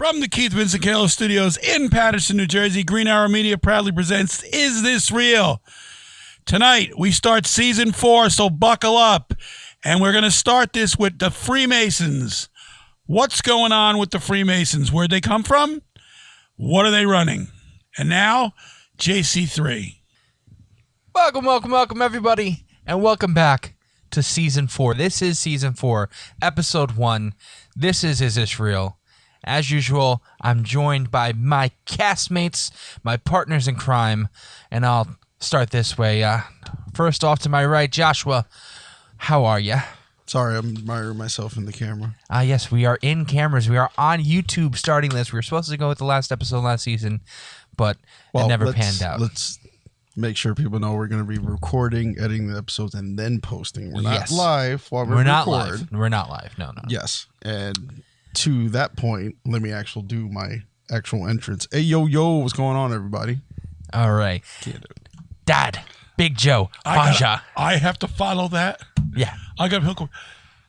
From the Keith Vincent Kalo Studios in Paterson, New Jersey, Green Arrow Media proudly presents Is This Real? Tonight, we start Season 4, so buckle up. And we're going to start this with the Freemasons. What's going on with the Freemasons? Where'd they come from? What are they running? And now, JC3. Welcome, everybody. And welcome back to Season 4. This is Season 4, Episode 1. This is This Real? As usual, I'm joined by my castmates, my partners in crime, and I'll start this way. First off to my right, Joshua, how are you? Sorry, I'm admiring myself in the camera. Yes, we are in cameras. We are on YouTube starting this. We were supposed to go with the last episode last season, but it never panned out. Let's make sure people know we're going to be recording, editing the episodes, and then posting. We're not live while we record. We're not live. No. Yes, and to that point, let me do my actual entrance. Hey, yo, what's going on, everybody? All right. Can't do it. Dad, Big Joe, Faja. I have to follow that. Yeah. I got to.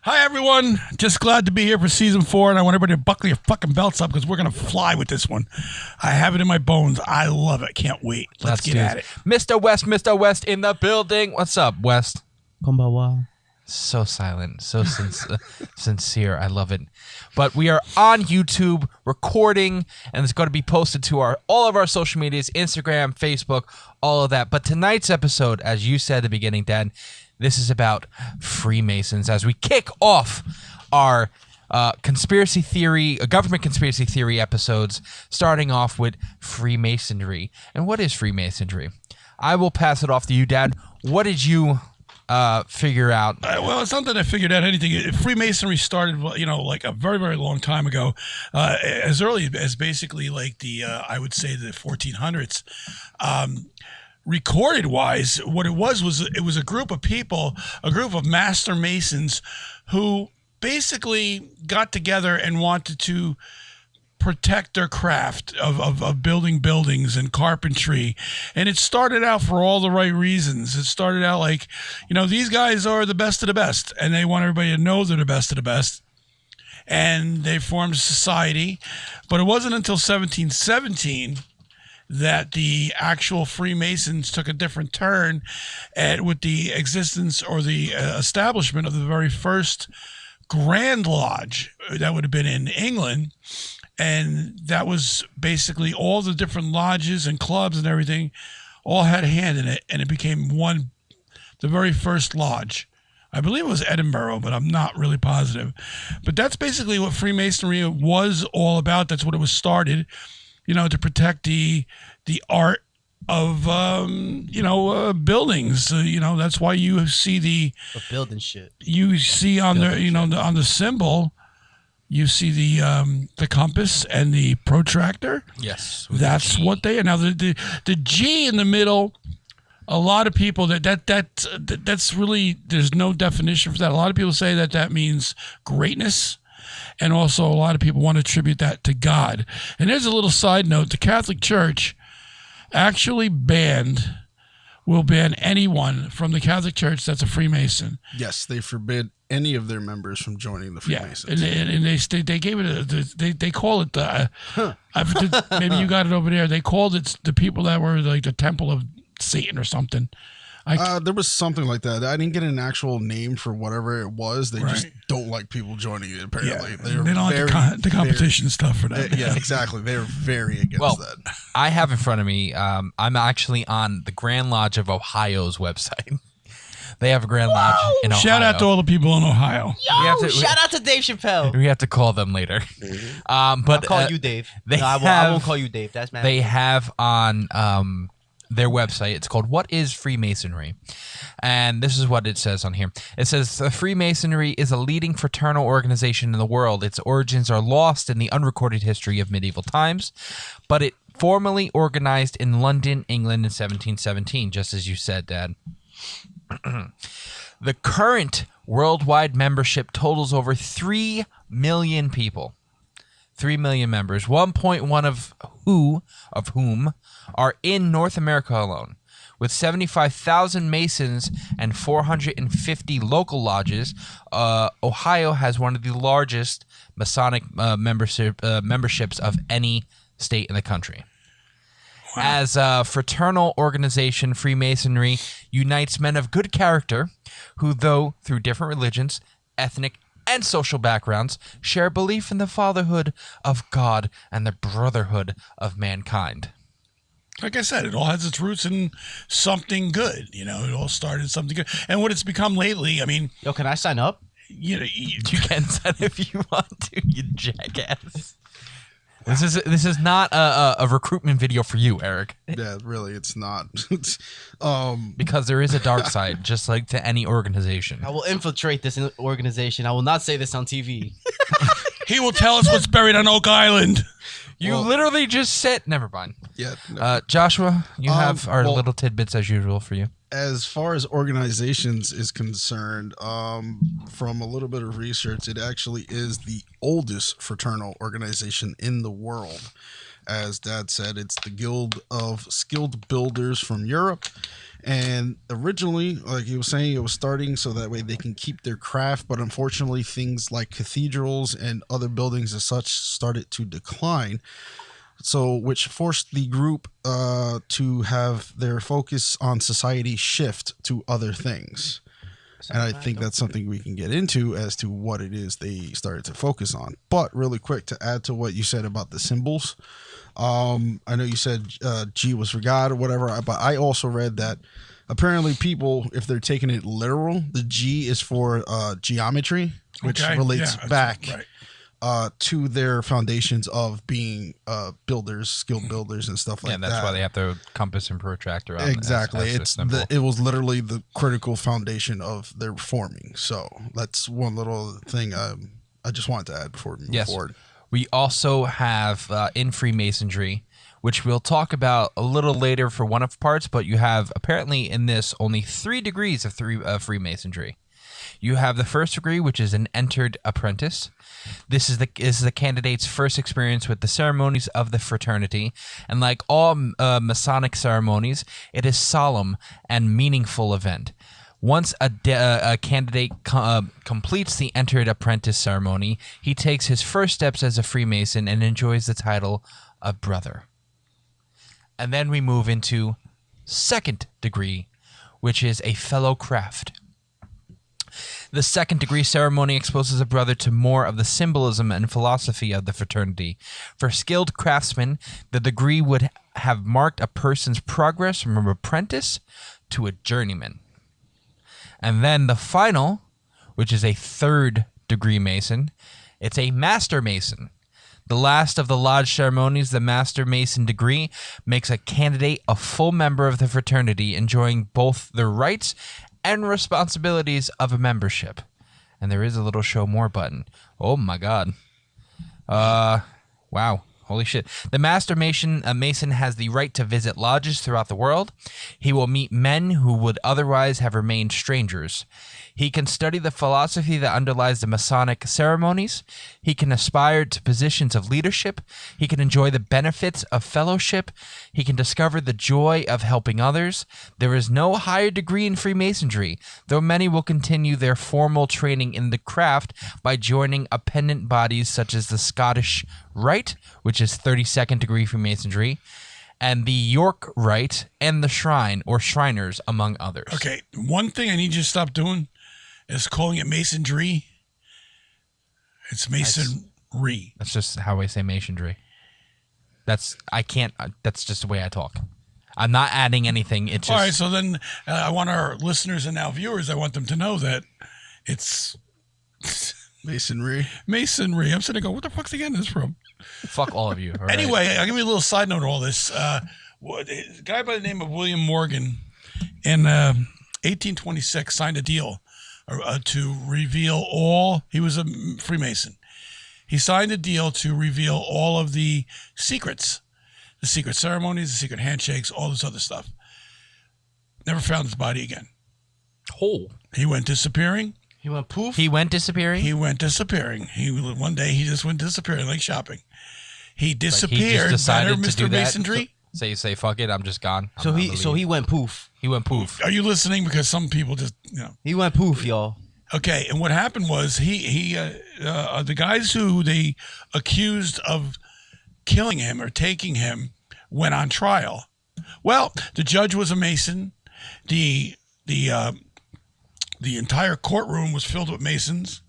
Hi, everyone. Just glad to be here for Season 4, and I want everybody to buckle your fucking belts up because we're going to fly with this one. I have it in my bones. I love it. Can't wait. Let's get at it. Mr. West in the building. What's up, West? Konbanwa. So silent, so sincere. I love it. But we are on YouTube recording, and it's going to be posted to all of our social medias, Instagram, Facebook, all of that. But tonight's episode, as you said at the beginning, Dad, this is about Freemasons as we kick off our government conspiracy theory episodes, starting off with Freemasonry. And what is Freemasonry? I will pass it off to you, Dad. What did you figure out? Well, it's not that I figured out anything. Freemasonry started, like a very, very long time ago, as early as basically like I would say the 1400s. Recorded wise, what it was a group of people, a group of master masons who basically got together and wanted to protect their craft of building buildings and carpentry. And it started out for all the right reasons. It started out like, these guys are the best of the best, and they want everybody to know they're the best of the best. And they formed a society. But it wasn't until 1717 that the actual Freemasons took a different turn with the existence or the establishment of the very first Grand Lodge that would have been in England. And that was basically all the different lodges and clubs and everything all had a hand in it. And it became the very first lodge. I believe it was Edinburgh, but I'm not really positive. But that's basically what Freemasonry was all about. That's what it was started, to protect the art of, buildings. That's why you see building shit. You see on on the symbol, you see the compass and the protractor. Yes, that's what they are. Now the G in the middle. A lot of people that's really, there's no definition for that. A lot of people say that means greatness, and also a lot of people want to attribute that to God. And there's a little side note: the Catholic Church actually will ban anyone from the Catholic Church that's a Freemason. Yes, they forbid any of their members from joining the Freemasons. Yeah, and they gave it they call it maybe you got it over there. They called it the people that were like the Temple of Satan or something. There was something like that. I didn't get an actual name for whatever it was. They just don't like people joining it, apparently. Yeah, they don't like the competition stuff for that. Yeah, exactly. They're very against that. I have in front of me, I'm actually on the Grand Lodge of Ohio's website. They have a Grand Lodge in Ohio. Shout out to all the people in Ohio. Shout out to Dave Chappelle. We have to call them later. But I'll call you Dave. I won't call you Dave. That's mad. They have on their website, it's called What is Freemasonry? And this is what it says on here. It says, Freemasonry is a leading fraternal organization in the world. Its origins are lost in the unrecorded history of medieval times, but it formally organized in London, England in 1717, just as you said, Dad. The current worldwide membership totals over 3 million people. 3 million members, 1.1 of whom are in North America alone. With 75,000 Masons and 450 local lodges, Ohio has one of the largest Masonic memberships of any state in the country. Wow. As a fraternal organization, Freemasonry unites men of good character who, though through different religions, ethnic, and social backgrounds, share belief in the fatherhood of God and the brotherhood of mankind. Like I said, it all has its roots in something good. It all started something good. And what it's become lately, I mean... Yo, can I sign up? You can sign if you want to, you jackass. This is not a recruitment video for you, Eric. Yeah, really, it's not. Because there is a dark side, just like to any organization. I will infiltrate this organization. I will not say this on TV. He will tell us what's buried on Oak Island. You literally just said... Never mind. Yeah. No. Joshua, you have our little tidbits as usual for you. As far as organizations is concerned, from a little bit of research, it actually is the oldest fraternal organization in the world. As Dad said, it's the Guild of Skilled Builders from Europe. And originally, like he was saying, it was starting so that way they can keep their craft. But unfortunately, things like cathedrals and other buildings as such started to decline. So, which forced the group to have their focus on society shift to other things. And I think that's something we can get into as to what it is they started to focus on. But really quick, to add to what you said about the symbols, I know you said G was for God or whatever, but I also read that apparently people, if they're taking it literal, the G is for geometry, which relates back to their foundations of being builders, skilled builders, and stuff like that. Yeah, that's why they have the compass and protractor on. Exactly. It was literally the critical foundation of their forming. So that's one little thing I just wanted to add before we move forward. We also have in Freemasonry, which we'll talk about a little later for one of parts, but you have apparently in this only 3 degrees of Freemasonry. You have the first degree, which is an entered apprentice. This is the candidate's first experience with the ceremonies of the fraternity, and like all Masonic ceremonies, it is solemn and meaningful event. Once a candidate completes the entered apprentice ceremony, he takes his first steps as a Freemason and enjoys the title of brother. And then we move into second degree, which is a fellow craft. The second degree ceremony exposes a brother to more of the symbolism and philosophy of the fraternity. For skilled craftsmen, the degree would have marked a person's progress from an apprentice to a journeyman. And then the final, which is a third degree Mason, it's a Master Mason. The last of the lodge ceremonies, the Master Mason degree, makes a candidate a full member of the fraternity, enjoying both the rights and responsibilities of a membership. And there is a little show more button. Oh my God. Wow. Holy shit. The Master Mason has the right to visit lodges throughout the world. He will meet men who would otherwise have remained strangers. He can study the philosophy that underlies the Masonic ceremonies. He can aspire to positions of leadership. He can enjoy the benefits of fellowship. He can discover the joy of helping others. There is no higher degree in Freemasonry, though many will continue their formal training in the craft by joining appendant bodies such as the Scottish Rite, which is 32nd degree Freemasonry, and the York Rite, and the Shrine, or Shriners, among others. Okay, one thing I need you to stop doing is calling it Masonry. It's Masonry. That's just how I say Masonry. That's just the way I talk. I'm not adding anything. It's just... All right, so then I want our listeners and now viewers, I want them to know that it's... Masonry. Masonry. I'm sitting there going, what the fuck's he getting this from? Fuck all of you. All anyway, right. I'll give you a little side note to all this. A guy by the name of William Morgan in 1826 signed a deal to reveal all... He was a Freemason. He signed a deal to reveal all of the secrets. The secret ceremonies, the secret handshakes, all this other stuff. Never found his body again. Oh. He went disappearing. He went poof? He went disappearing? One day he just went disappearing, like shopping. He disappeared. Like he just decided Better, to do Mr. that. Masonry. So you say, fuck it, I'm just gone. So he went poof. He went poof. Are you listening? Because some people just, He went poof, y'all. Okay, and what happened was the guys who they accused of killing him or taking him went on trial. Well, the judge was a Mason. The entire courtroom was filled with Masons,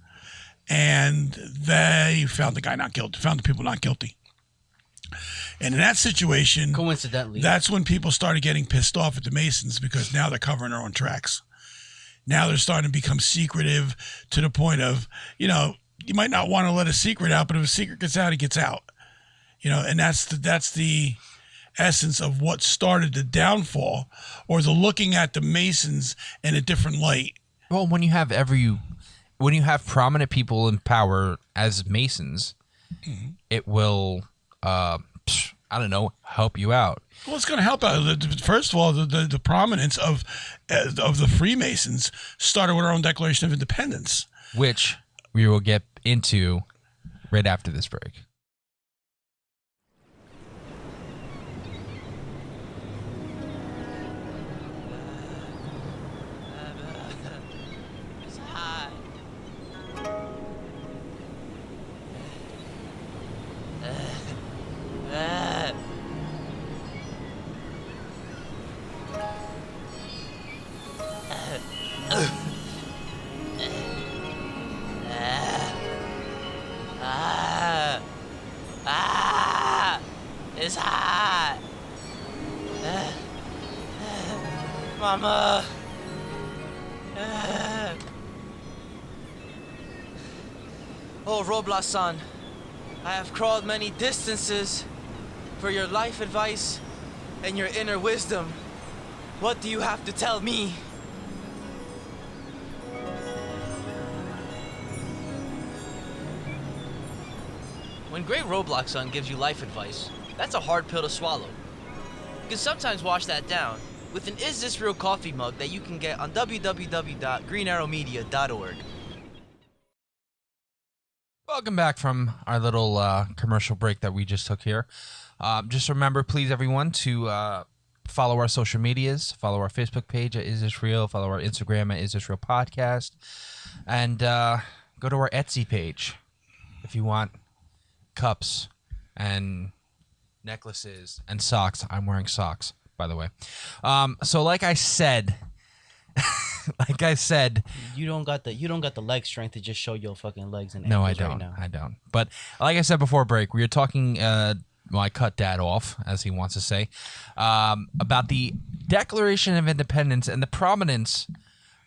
and they found the guy not guilty. Found the people not guilty. And in that situation, coincidentally, that's when people started getting pissed off at the Masons because now they're covering their own tracks. Now they're starting to become secretive to the point of, you might not want to let a secret out, but if a secret gets out, it gets out. And that's the essence of what started the downfall, or the looking at the Masons in a different light. Well, when you have prominent people in power as Masons, it will, help you out. Well, it's going to help out. First of all, the prominence of the Freemasons started with our own Declaration of Independence, which we will get into right after this break. It's hot. Mama. Oh, Roblox-san, I have crawled many distances for your life advice and your inner wisdom. What do you have to tell me? When Great Roblox-san gives you life advice, that's a hard pill to swallow. You can sometimes wash that down with an Is This Real coffee mug that you can get on www.greenarrowmedia.org. Welcome back from our little commercial break that we just took here. Just remember, please, everyone, to follow our social medias, follow our Facebook page at Is This Real, follow our Instagram at Is This Real Podcast, and go to our Etsy page if you want cups and necklaces and socks. I'm wearing socks, by the way. So like I said, you don't got the leg strength to just show your fucking legs and no, I ankles don't. right now. I don't. But like I said before break, we were talking. I cut Dad off, as he wants to say, about the Declaration of Independence and the prominence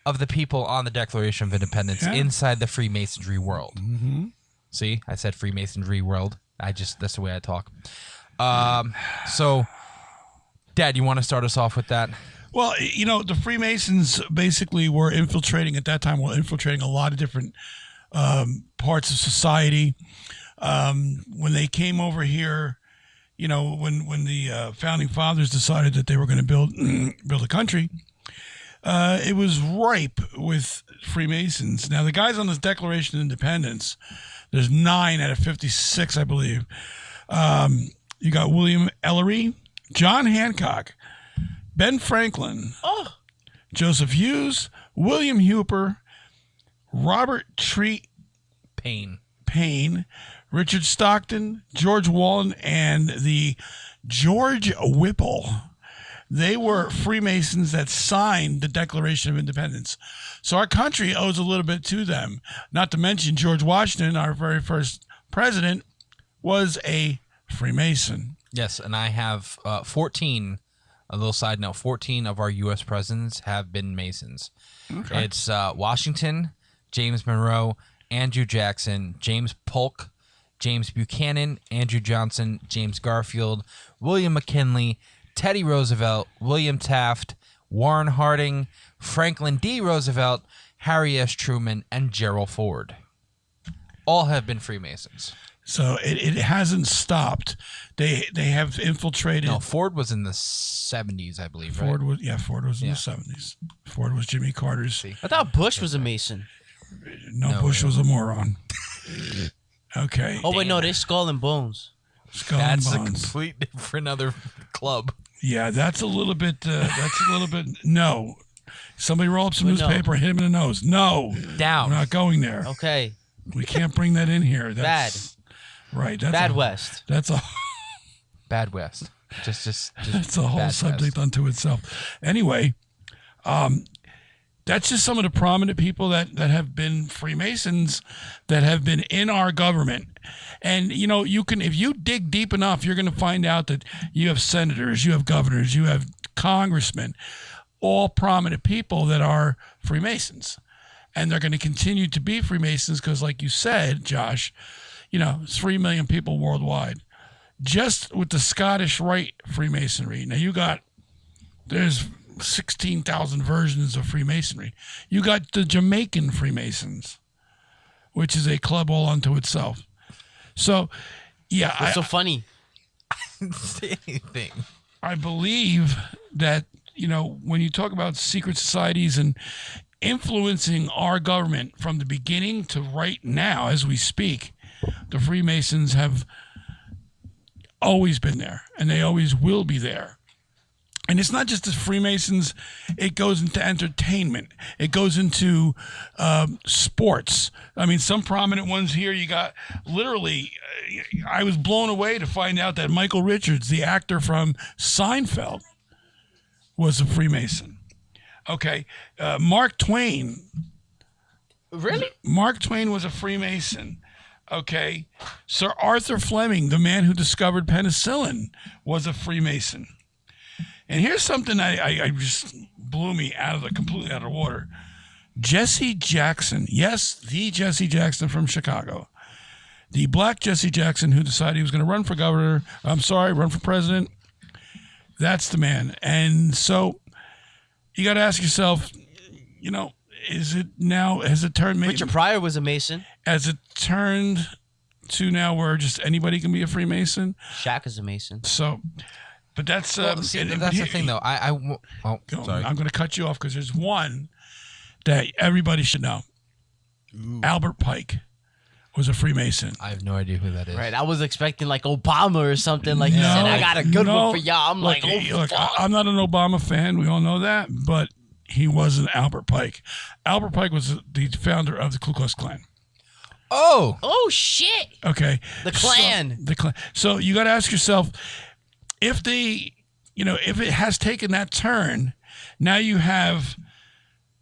of the people on the Declaration of Independence inside the Freemasonry world. Mm-hmm. See, I said Freemasonry world. That's the way I talk. So, Dad, you want to start us off with that? Well, the Freemasons basically were infiltrating a lot of different parts of society. When they came over here, when the founding fathers decided that they were going to build a country, it was ripe with Freemasons. Now, the guys on this Declaration of Independence, there's 9 out of 56, I believe. You got William Ellery, John Hancock, Ben Franklin, Joseph Hughes, William Hooper, Robert Treat Payne, Richard Stockton, George Wallen, and the George Whipple. They were Freemasons that signed the Declaration of Independence. So our country owes a little bit to them. Not to mention George Washington, our very first president, was a Freemason. Yes, and I have 14, a little side note, 14 of our U.S. presidents have been Masons. Okay. It's Washington, James Monroe, Andrew Jackson, James Polk, James Buchanan, Andrew Johnson, James Garfield, William McKinley, Teddy Roosevelt, William Taft, Warren Harding, Franklin D. Roosevelt, Harry S. Truman, and Gerald Ford. All have been Freemasons. So it hasn't stopped. They have infiltrated. No, Ford was in the 70s, I believe. Ford right? was in the 70s. Ford was Jimmy Carter's. I thought Bush was a Mason. No, Bush was a moron. Okay. Oh wait, no, they Skull and Bones. That's a complete different other club. Yeah, that's a little bit. No, Somebody roll up some But no. newspaper and hit him in the nose. No. Down. We're not going there. Okay. We can't bring that in here. That's, right. That's Bad West. That's a Bad West. Just that's a whole Bad subject West. unto itself. Anyway, that's just some of the prominent people that have been Freemasons that have been in our government. And you can, if you dig deep enough, you're going to find out that you have senators, you have governors, you have congressmen, all prominent people that are Freemasons. And they're going to continue to be Freemasons because, like you said, Josh, it's 3 million people worldwide. Just with the Scottish Rite Freemasonry. Now there's 16,000 versions of Freemasonry. You got the Jamaican Freemasons, which is a club all unto itself. So, yeah. What's so funny? say anything. I believe that, when you talk about secret societies and influencing our government from the beginning to right now as we speak, the Freemasons have always been there and they always will be there. And it's not just the Freemasons. It goes into entertainment. It goes into sports. I mean, some prominent ones here, you got literally, I was blown away to find out that Michael Richards, the actor from Seinfeld, was a Freemason. Okay. Mark Twain. Really? Mark Twain was a Freemason. Okay. Sir Arthur Fleming, the man who discovered penicillin, was a Freemason. And here's something I just blew me completely out of the water. Jesse Jackson, yes, the Jesse Jackson from Chicago, the black Jesse Jackson who decided he was going to run for president. That's the man. And so you got to ask yourself, has it turned? Richard Pryor was a Mason. Has it turned to now where just anybody can be a Freemason? Shaq is a Mason. So. But that's that's the thing, though. Sorry. I'm going to cut you off because there's one that everybody should know. Ooh. Albert Pike was a Freemason. I have no idea who that is. Right. I was expecting like Obama or something like you said. I got a good one for y'all. I'm like, fuck. I'm not an Obama fan. We all know that. But he was an Albert Pike. Albert Pike was the founder of the Ku Klux Klan. Oh, shit. Okay. The Klan. The Klan. So you got to ask yourself, if if it has taken that turn, now you have,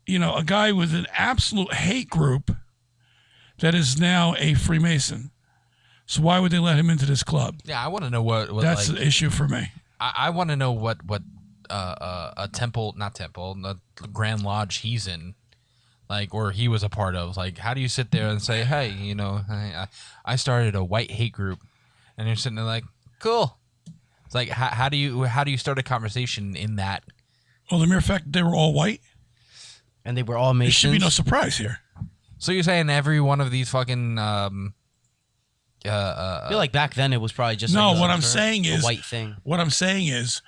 a guy with an absolute hate group that is now a Freemason. So why would they let him into this club? Yeah, I want to know what That's the issue for me. I want to know what a the Grand Lodge he's in, or he was a part of. Like, how do you sit there and say, hey, I started a white hate group, and you're sitting there like, cool. It's like, how do you start a conversation in that? Well, the mere fact that they were all white, and they were all Masons. There should be no surprise here. So you're saying every one of these fucking I feel like back then it was probably just no. like What I'm saying is white thing. What I'm saying is,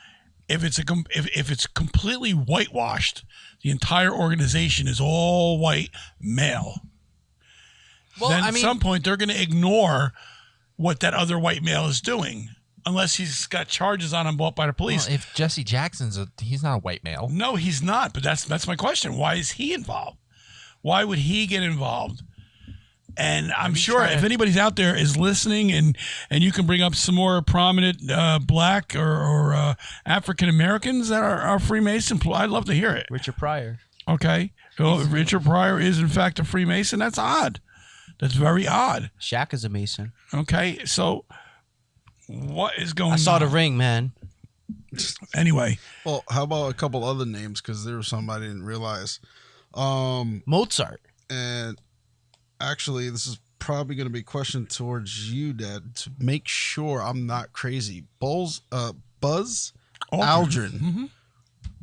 if it's completely whitewashed, the entire organization is all white male. Well, then at some point they're going to ignore what that other white male is doing. Unless he's got charges on him brought by the police. Well, if Jesse Jackson's he's not a white male. No, he's not. But that's my question. Why is he involved? Why would he get involved? And I'm sure if anybody's out there is listening and you can bring up some more prominent black or African Americans that are Freemason, I'd love to hear it. Richard Pryor. Okay. Well, if Richard Pryor is in fact a Freemason, that's odd. That's very odd. Shaq is a Mason. Okay. So what is going on? I saw the ring, man. Anyway. Well, how about a couple other names? Because there was some I didn't realize. Mozart. And actually, this is probably going to be a question towards you, Dad, to make sure I'm not crazy. Buzz Aldrin. Mm-hmm.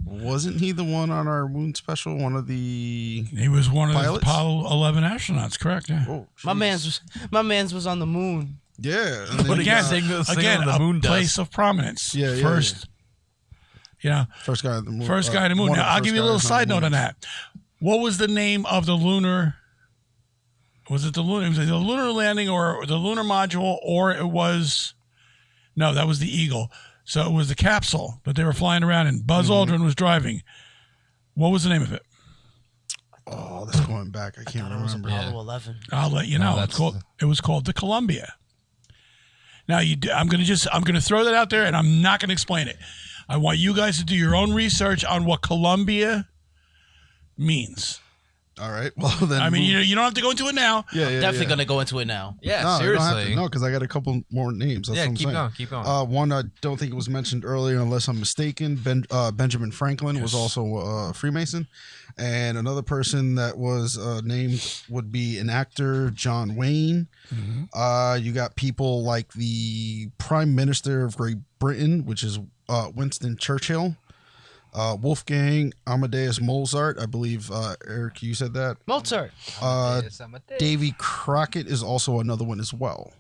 Wasn't he the one on our moon special? One of the He was one of pilots? the Apollo 11 astronauts, correct? Yeah. Oh, My geez. man's was on the moon. Yeah. And But then again, Signal the moon a place of prominence. Yeah, First first guy on the moon. First guy to the moon. one of Now, the I'll first give you a little guys side on the note on moon. that. What was the name of the lunar? Was it the lunar? Was it the lunar landing or the lunar module, or it was? No, that was the Eagle. So it was the capsule that they were flying around in. Buzz Aldrin was driving. What was the name of it? Oh, that's going back. I can't It was remember. Apollo 11. I'll let you No, know. It was called the Columbia. Now I'm gonna throw that out there, and I'm not gonna explain it. I want you guys to do your own research on what Columbia means. All right. Well, then. I mean, you don't have to go into it now. Yeah, Definitely gonna go into it now. Yeah, No, you don't have seriously. to. No, because I got a couple more names. That's Yeah, what I'm keep saying. going. Keep going. One, I don't think it was mentioned earlier, unless I'm mistaken. Benjamin Franklin was also a Freemason. And another person that was named would be an actor, John Wayne. You got people like the Prime Minister of Great Britain, which is Winston Churchill. Wolfgang Amadeus Mozart. I believe, Eric, you said that. Mozart. Davy Crockett is also another one as well.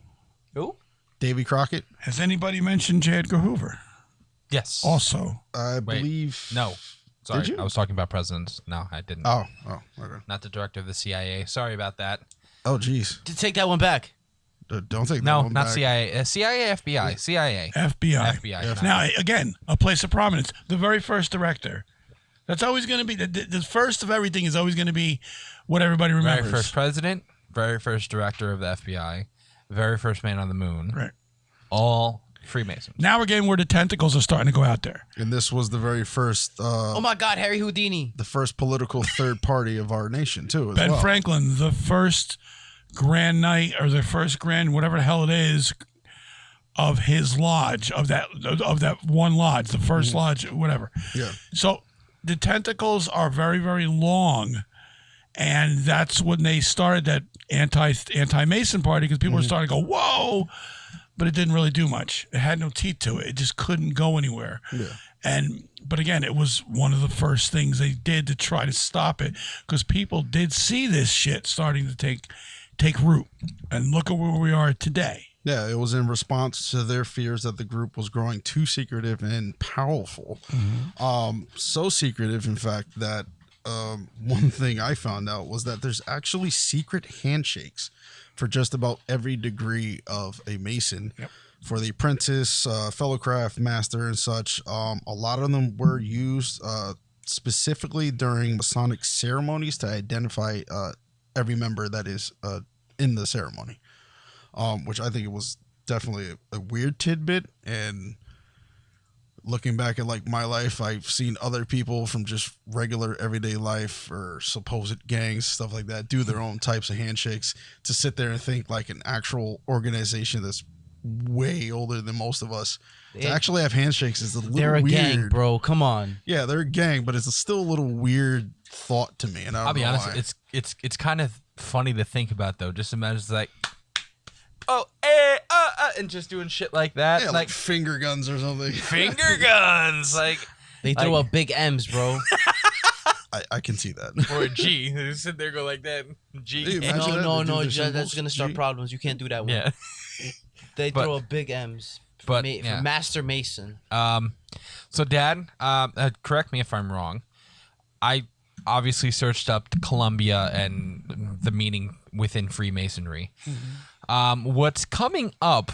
Who? Davy Crockett. Has anybody mentioned J. Edgar Hoover? Yes. Also, I Wait, believe. No. Sorry, Did you? I was talking about presidents. No, I didn't. Oh, okay. Not the director of the CIA. Sorry about that. Oh, geez. To take that one back. Don't take that No, one not back. CIA. CIA, FBI. CIA. FBI. FBI. Now, again, a place of prominence. The very first director. That's always going to be the first of everything. Is always going to be what everybody remembers. Very first president, very first director of the FBI, very first man on the moon. Right. All Freemasons. Now we're getting where the tentacles are starting to go out there. And this was the very first, Oh my God, Harry Houdini. the first political third party of our nation too. As Ben well. Franklin, the first grand night or the first grand whatever the hell it is of his lodge, of that one lodge, the first lodge, whatever. Yeah. So the tentacles are very, very long, and that's when they started that anti-Mason party, because people were starting to go, whoa, but it didn't really do much. It had no teeth to it. It just couldn't go anywhere. Yeah. But again, it was one of the first things they did to try to stop it, because people did see this shit starting to take root. And look at where we are today. Yeah, it was in response to their fears that the group was growing too secretive and powerful. So secretive, in fact, that one thing I found out was that there's actually secret handshakes for just about every degree of a Mason. Yep. For the apprentice, fellow craft master, and such. A lot of them were used specifically during Masonic ceremonies to identify every member that is in the ceremony. Which I think it was definitely a weird tidbit. And looking back at like my life, I've seen other people from just regular everyday life or supposed gangs, stuff like that, do their own types of handshakes. To sit there and think like an actual organization that's way older than most of us to actually have handshakes is a little They're a weird. gang, bro. Come on. Yeah, they're a gang, but it's still a little weird thought to me. And I'll be know honest, why. it's kind of funny to think about though. Just imagine it's like, and just doing shit like that, yeah, like finger guns or something. finger guns, like They throw up big M's, bro. I can see that. or a G. They sit there, go like that. G. Hey, man. Imagine that, No, they do the that's symbols, gonna start G. problems. You can't do that one. Yeah. They But- throw up big M's. but, For yeah. Master Mason. So, Dad, correct me if I'm wrong. I obviously searched up Columbia and the meaning within Freemasonry. What's coming up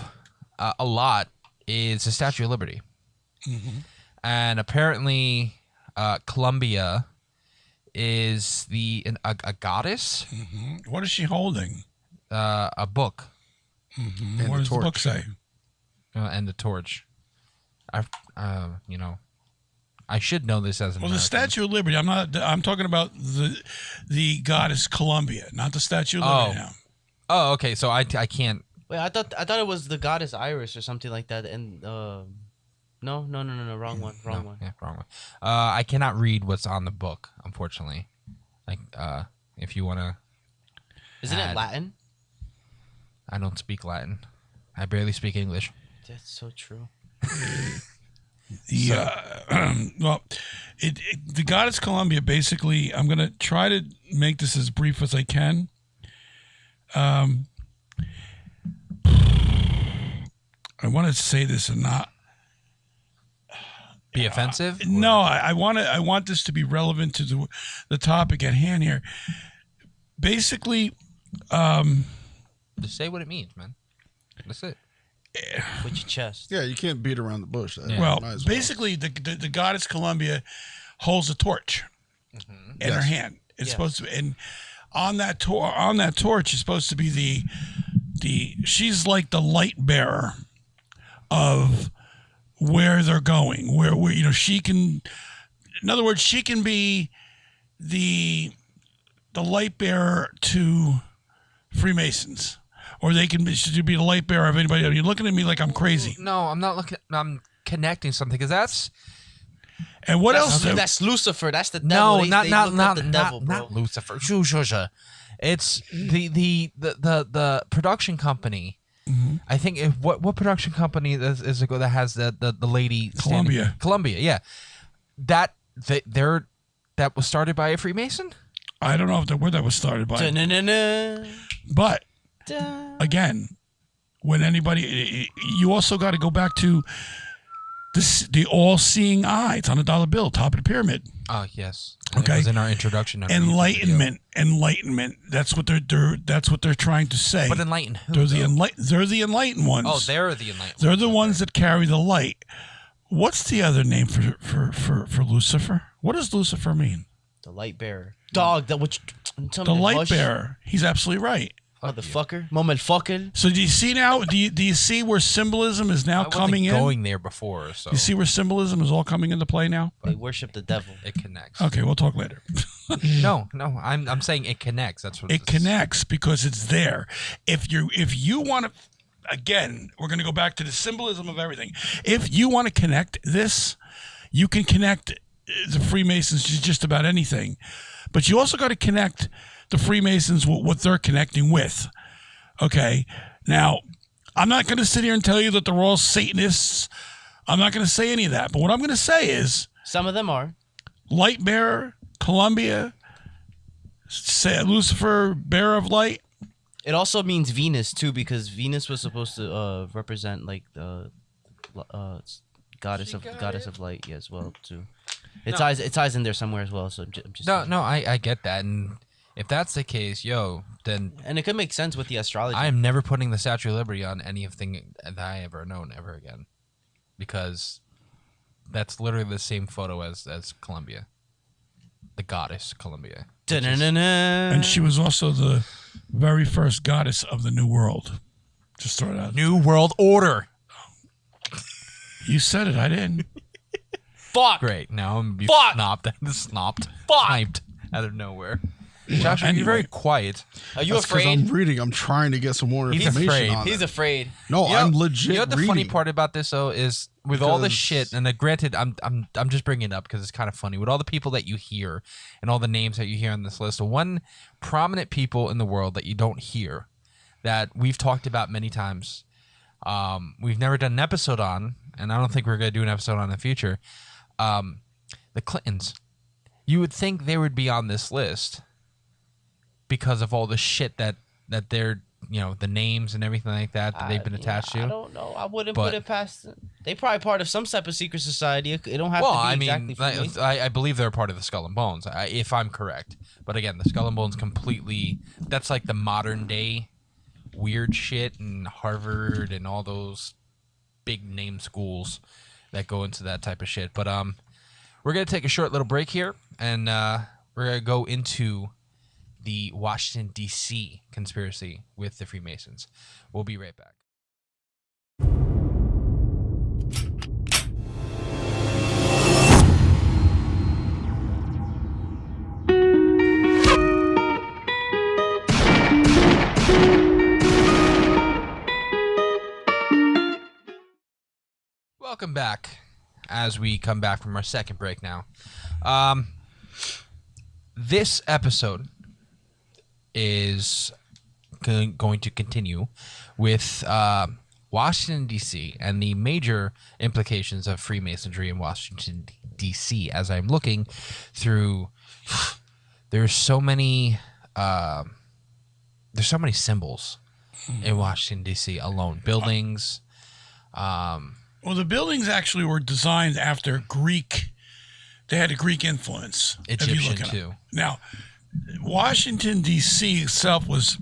a lot is the Statue of Liberty. And apparently Columbia is a goddess, What is she holding? a book, What does the book say? and the torch. I should know this as an Well, the American. Statue of Liberty. I'm talking about the goddess Columbia, not the Statue of Liberty. Now. Oh, okay. So I can't. Wait, I thought it was the goddess Iris or something like that. And no, wrong one. Yeah, wrong one. I cannot read what's on the book, unfortunately. Like, if you want to, Isn't Add. it Latin? I don't speak Latin. I barely speak English. That's so true. Well, the goddess Columbia. Basically, I'm gonna try to make this as brief as I can. I want to say this and not. Be offensive? No, I want this to be relevant to the topic at hand here. Basically, Just say what it means, man. That's it. With your chest. Yeah, you can't beat around the bush. Yeah. well, Might as basically, the goddess Columbia holds a torch, in her hand. It's supposed to be, and on that torch is supposed to be the she's like the light bearer of where they're going, where she can, in other words, she can be the light bearer to Freemasons, or they can be the light bearer of anybody. You're looking at me like I'm crazy. No, I'm not looking. I'm connecting something because that's. And what else? That's Lucifer. That's the devil. No, They looked up the devil, bro. not Lucifer. It's the production company. I think what production company is it that has the lady standing? Columbia, yeah. That was started by a Freemason. I don't know where that was started by. Da-na-na-na. But again, when anybody, you also got to go back to the all-seeing eye. It's on a dollar bill, top of the pyramid. Oh yes. Okay. It was in our introduction. Enlightenment. That's what they're trying to say. But enlighten who? They're the enlightened ones. Oh, they're the enlightened. They're the ones that carry the light. What's the other name for Lucifer? What does Lucifer mean? The light bearer. Dog. The light bearer. He's absolutely right. Motherfucker. Motherfucker. So do you see now? Do you see where symbolism is now coming in? Going there before, so You see where symbolism is all coming into play now? They worship the devil. it connects. Okay, we'll talk later. No, I'm saying it connects. That's what It connects because it's there. If you want to, again, we're going to go back to the symbolism of everything. If you want to connect this, you can connect the Freemasons to just about anything, but you also got to connect the Freemasons with what they're connecting with. Okay, now I'm not going to sit here and tell you that they're all Satanists. I'm not going to say any of that. But what I'm going to say is, Some of them are. light bearer, Columbia, Lucifer, bearer of light. It also means Venus too, because Venus was supposed to represent like the goddess of light, yeah, as well too. It ties in there somewhere as well. So I'm just No, I get that, and if that's the case, then and it could make sense with the astrology. I am never putting the Statue of Liberty on anything that I ever known ever again, because that's literally the same photo as Columbia, the goddess Columbia. And she was also the very first goddess of the New World. Just throw it out. New World Order. You said it. I didn't. Fuck. Great. Now I'm be Fuck. snopped, Fuck. sniped out of nowhere. Josh, anyway. you're very quiet. Are you That's because afraid? I'm reading. I'm trying to get some more He's information afraid. on He's it. afraid. No, You know- I'm legit You know what the reading. funny part about this though is with all the Because- shit, and granted, I'm just bringing it up because it's kind of funny with all the people that you hear and all the names that you hear on this list. One prominent people in the world that you don't hear that we've talked about many times. We've never done an episode on, and I don't think we're gonna do an episode on in the future. The Clintons. You would think they would be on this list because of all the shit that they're, the names and everything like that they've been attached I to. don't know. I wouldn't But- put it past them. They probably part of some type of secret society. It don't have Well, to be I mean, exactly for me. I believe they're part of the Skull and Bones, if I'm correct. But again, the Skull and Bones that's like the modern day weird shit, and Harvard and all those big name schools that go into that type of shit. But we're going to take a short little break here, and we're going to go into the Washington, D.C. conspiracy with the Freemasons. We'll be right back. Welcome back as we come back from our second break now. This episode is going to continue with Washington, D.C. and the major implications of Freemasonry in Washington, D.C. As I'm looking through, there's so many symbols in Washington, D.C. alone. Buildings. Well, the buildings actually were designed after Greek. They had a Greek influence. if you Egyptian look it up. too. Now, Washington D.C. itself was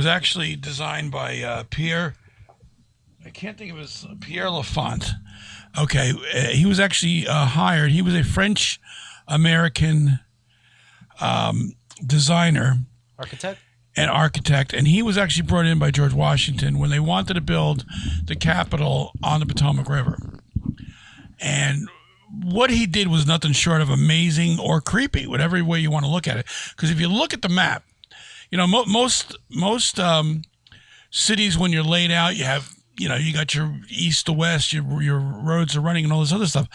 actually designed by Pierre. I can't think of his Pierre Lafont. Okay, he was actually hired. He was a French American designer Architect. and architect, and he was actually brought in by George Washington when they wanted to build the Capitol on the Potomac River. And what he did was nothing short of amazing or creepy, whatever way you want to look at it. Because if you look at the map, you know, most cities, when you're laid out, you have, you know, you got your east to west, your roads are running and all this other stuff.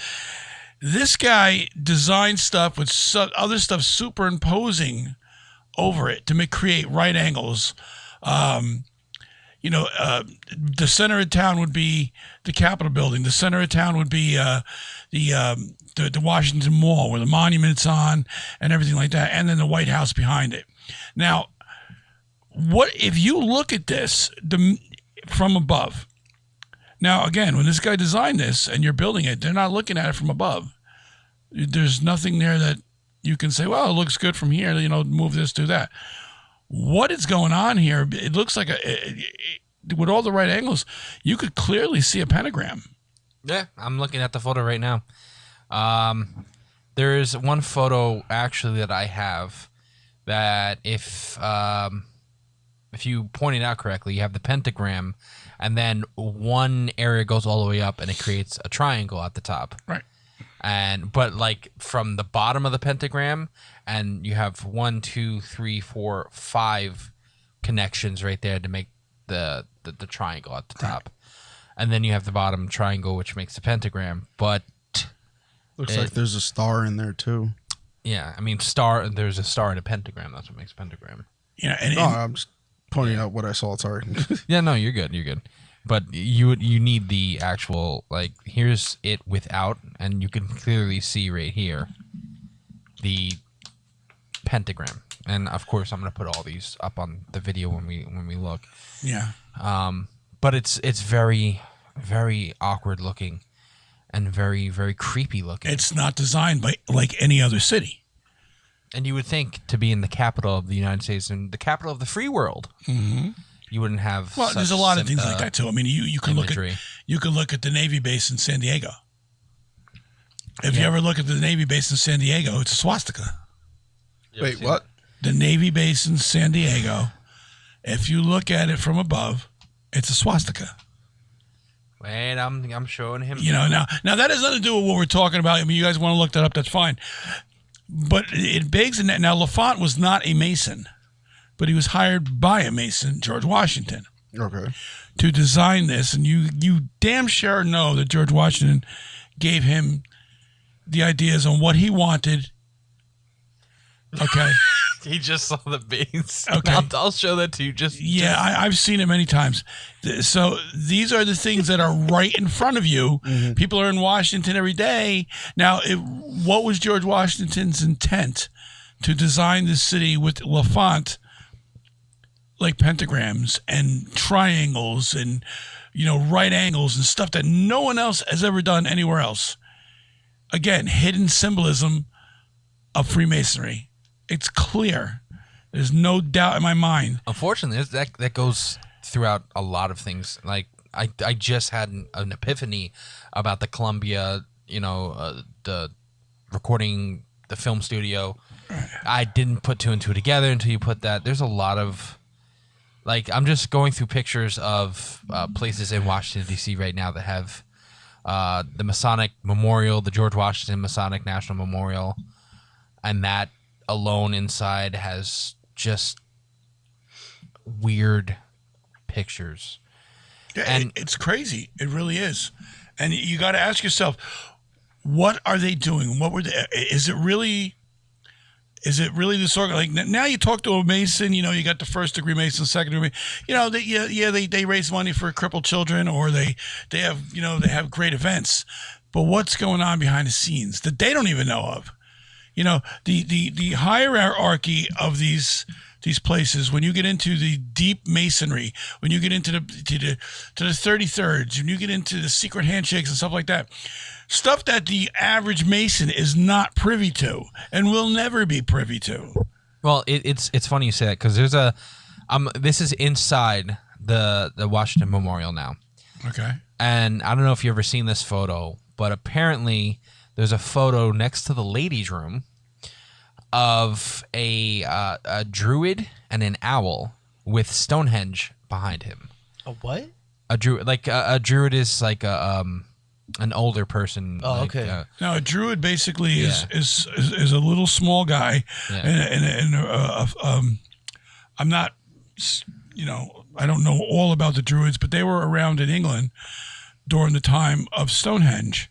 This guy designed stuff with other stuff superimposing over it to create right angles. You know, the center of town would be the Capitol building. The center of town would be the Washington Mall, where the monument's on and everything like that, and then the White House behind it. Now, what if you look at this from above? Now, again, when this guy designed this and you're building it, they're not looking at it from above. There's nothing there that you can say, well, it looks good from here, you know, move this, do that. What is going on here? It looks like with all the right angles, you could clearly see a pentagram. Yeah, I'm looking at the photo right now. There's one photo actually that I have that if you point it out correctly, you have the pentagram, and then one area goes all the way up and it creates a triangle at the top. Right. But like from the bottom of the pentagram, and you have 1, 2, 3, 4, 5 connections right there to make the triangle at the top. And then you have the bottom triangle, which makes the pentagram. But Looks like there's a star in there too. yeah, I mean, there's a star in a pentagram. That's what makes a pentagram. You know, and No, I'm just pointing out what I saw. Sorry. Yeah, no, you're good. You're good. But you need the actual, like, here's it without, and you can clearly see right here the pentagram. And of course, I'm gonna put all these up on the video when we look. yeah. But it's very, very awkward looking, and very, very creepy looking. It's not designed by like any other city. And you would think, to be in the capital of the United States and the capital of the free world, you wouldn't have. Well, there's a lot of things like that too. I mean, you can imagery. look at the Navy base in San Diego. If you ever look at the Navy base in San Diego, it's a swastika. Wait, what? The Navy base in San Diego, if you look at it from above, it's a swastika. Wait, I'm showing him. You know, now that has nothing to do with what we're talking about. I mean, you guys want to look that up, that's fine. But it begs in that. Now, LaFont was not a Mason, but he was hired by a Mason, George Washington, Okay. to design this. And you damn sure know that George Washington gave him the ideas on what he wanted. Okay. He just saw the base. Okay. I'll show that to you. Yeah, I've seen it many times. So these are the things that are right in front of you. Mm-hmm. People are in Washington every day. Now, what was George Washington's intent to design this city with LaFont, like pentagrams and triangles and, you know, right angles and stuff that no one else has ever done anywhere else? Again, hidden symbolism of Freemasonry. It's clear. There's no doubt in my mind. Unfortunately, that goes throughout a lot of things. Like I just had an epiphany about the Columbia, you know, the recording, the film studio. I didn't put two and two together until you put that. There's a lot of, like, I'm just going through pictures of places in Washington, D.C. right now that have the Masonic Memorial, the George Washington Masonic National Memorial, and that alone inside has just weird pictures. Yeah, And- it's crazy. It really is. And you got to ask yourself, what are they doing? What were they? Is it really this like now you talk to a Mason, you know, you got the first degree Mason, second degree, you know, they raise money for crippled children, or they have, you know, they have great events. But what's going on behind the scenes that they don't even know of? You know, the hierarchy of these places, when you get into the deep masonry, when you get into the 33rds, when you get into the secret handshakes and stuff like that, stuff that the average Mason is not privy to and will never be privy to. Well, it's funny you say that, because there's this is inside the Washington Memorial now. Okay. And I don't know if you've ever seen this photo, but apparently there's a photo next to the ladies' room of a druid and an owl with Stonehenge behind him. A what? A druid, like a druid is like an older person. Oh, like, okay. Now, a druid basically Yeah. is a little small guy, Yeah. and I'm not, I don't know all about the druids, but they were around in England during the time of Stonehenge,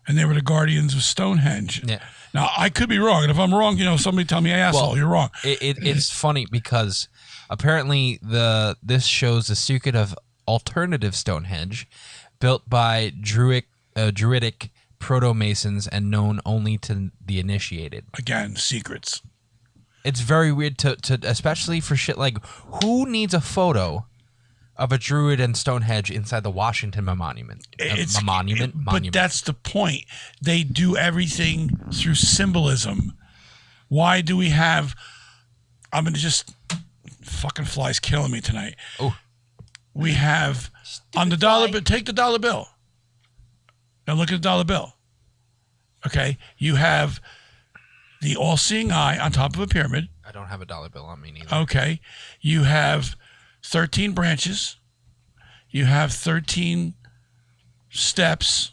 and they were the guardians of Stonehenge. Yeah. Now, I could be wrong, and if I'm wrong, somebody tell me, asshole, Well, you're wrong. It's funny because apparently this shows the secret of alternative Stonehenge, built by druidic proto-masons and known only to the initiated. Again, secrets. It's very weird to especially for shit like, who needs a photo of a druid and Stonehenge inside the Washington monument? Monument. But that's the point. They do everything through symbolism. Why do we have? I'm gonna just fucking flies killing me tonight. Oh. We have on the dollar bill. Take the dollar bill. Now look at the dollar bill. Okay, you have the all-seeing eye on top of a pyramid. I don't have a dollar bill on me neither. Okay, you have 13 branches. You have 13 steps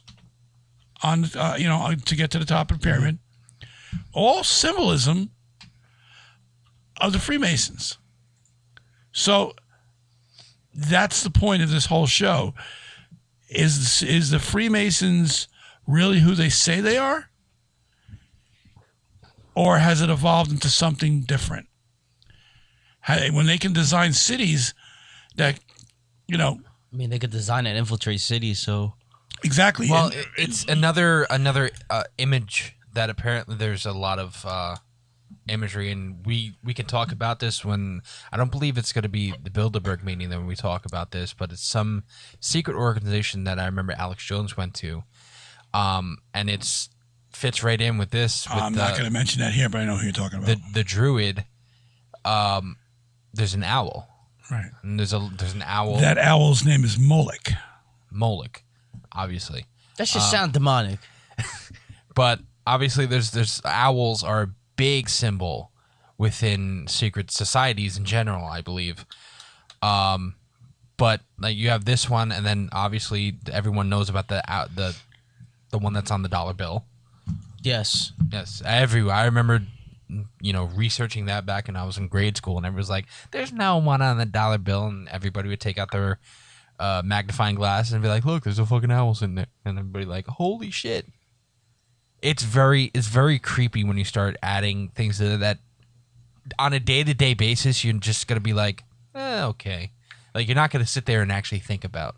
on, to get to the top of the pyramid. All symbolism of the Freemasons. So that's the point of this whole show. Is the Freemasons really who they say they are? Or has it evolved into something different? When they can design cities that, I mean, they could design and infiltrate cities, so... Exactly. Well, it's another image that apparently there's a lot of imagery, and we can talk about this when I don't believe it's going to be the Bilderberg meeting that when we talk about this, but it's some secret organization that I remember Alex Jones went to, and it's fits right in with this. With I'm not going to mention that here, but I know who you're talking about. The druid. There's an owl, Right. and there's an owl. That owl's name is Moloch. Moloch, obviously. That should sound demonic. But obviously, there's owls are a big symbol within secret societies in general, I believe. But like you have this one, and then obviously everyone knows about the one that's on the dollar bill. Yes. Yes, everywhere. I remember, researching that back when I was in grade school, and everyone was like, "There's no one on the dollar bill," and everybody would take out their magnifying glass and be like, "Look, there's a fucking owls in there," and everybody like, "Holy shit!" It's very creepy when you start adding things to that on a day-to-day basis. You're just gonna be like, okay, like you're not gonna sit there and actually think about.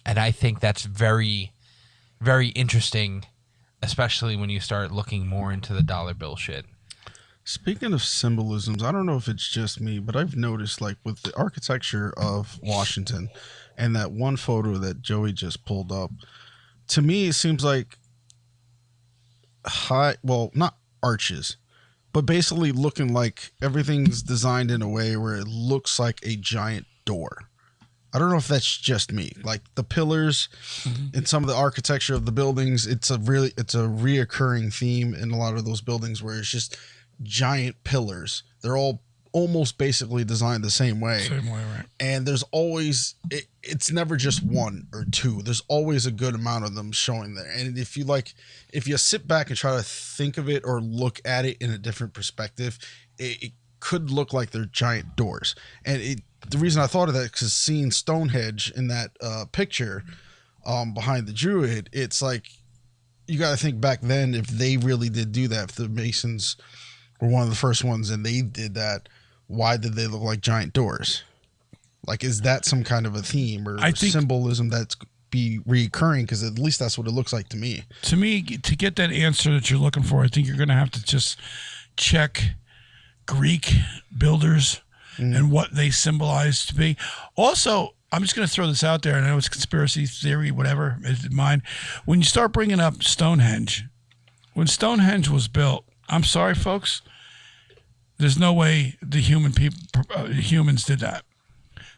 And I think that's very, very interesting, especially when you start looking more into the dollar bill shit. Speaking of symbolisms, I don't know if it's just me, but I've noticed, like, with the architecture of Washington and that one photo that Joey just pulled up, to me, it seems like not arches, but basically looking like everything's designed in a way where it looks like a giant door. I don't know if that's just me. Like the pillars and some of the architecture of the buildings, it's a reoccurring theme in a lot of those buildings where it's just giant pillars. They're all almost basically designed the same way. Same way, right? And there's always it's never just one or two. There's always a good amount of them showing there. And if you sit back and try to think of it or look at it in a different perspective, it could look like they're giant doors. And the reason I thought of that is because seeing Stonehenge in that picture behind the Druid, it's like you got to think back then if they really did do that, if the Masons were one of the first ones and they did that, why did they look like giant doors? Like, is that some kind of a theme or symbolism that's be recurring? Because at least that's what it looks like to me. To me, to get that answer that you're looking for, I think you're going to have to just check Greek builders and what they symbolize to be. Also, I'm just going to throw this out there. I know it's conspiracy theory, whatever is mine. When you start bringing up Stonehenge, when Stonehenge was built, I'm sorry, folks, there's no way the humans did that.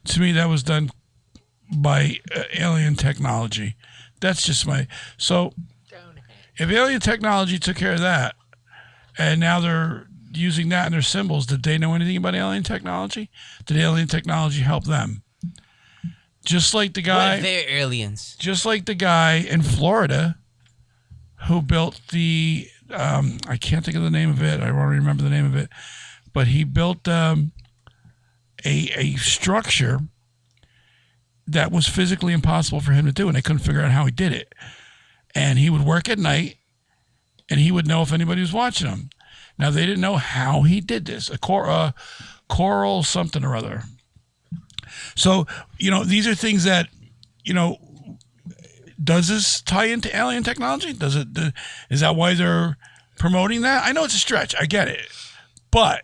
To me, that was done by alien technology. That's just so if alien technology took care of that, and now they're using that in their symbols. Did they know anything about alien technology? Did alien technology help them? Just like the What guy, if they're aliens? just like the guy in Florida who built the I can't think of the name of it. I want to remember the name of it, but he built a structure that was physically impossible for him to do, and they couldn't figure out how he did it. And he would work at night, and he would know if anybody was watching him. Now, they didn't know how he did this. A coral something or other. So, these are things that, does this tie into alien technology? Is that why they're promoting that? I know it's a stretch. I get it. But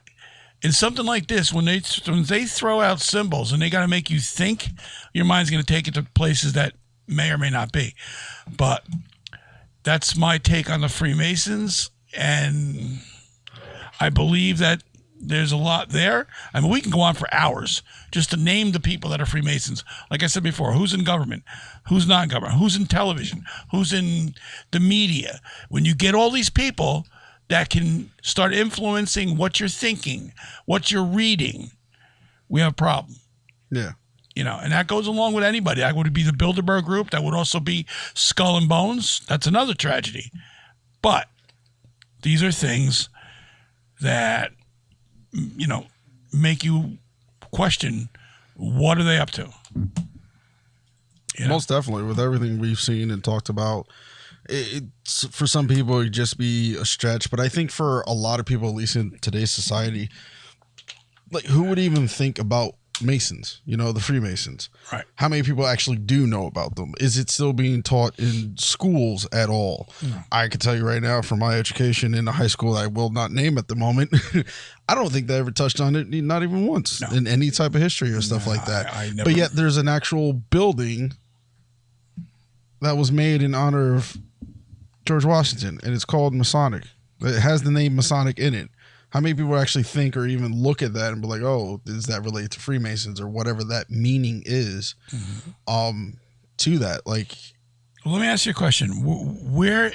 in something like this, when they throw out symbols and they got to make you think, your mind's going to take it to places that may or may not be. But that's my take on the Freemasons, and I believe that there's a lot there. I mean, we can go on for hours just to name the people that are Freemasons. Like I said before, who's in government, who's not in government, who's in television, who's in the media. When you get all these people that can start influencing what you're thinking, what you're reading, we have a problem. Yeah. And that goes along with anybody. That would be the Bilderberg group. That would also be Skull and Bones. That's another tragedy. But these are things that, make you question, what are they up to? Most definitely, with everything we've seen and talked about, it's for some people it'd just be a stretch, but I think for a lot of people, at least in today's society, like, who would even think about Masons, the Freemasons? Right. How many people actually do know about them? Is it still being taught in schools at all? No. I can tell you right now, from my education in a high school I will not name at the moment, I don't think they ever touched on it, not even once, in any type of history or stuff like that. I never. But yet there's an actual building that was made in honor of George Washington, and it's called Masonic. It has the name Masonic in it. How many people actually think or even look at that and be like, oh, does that relate to Freemasons or whatever that meaning is to that? Like, well, let me ask you a question. Where,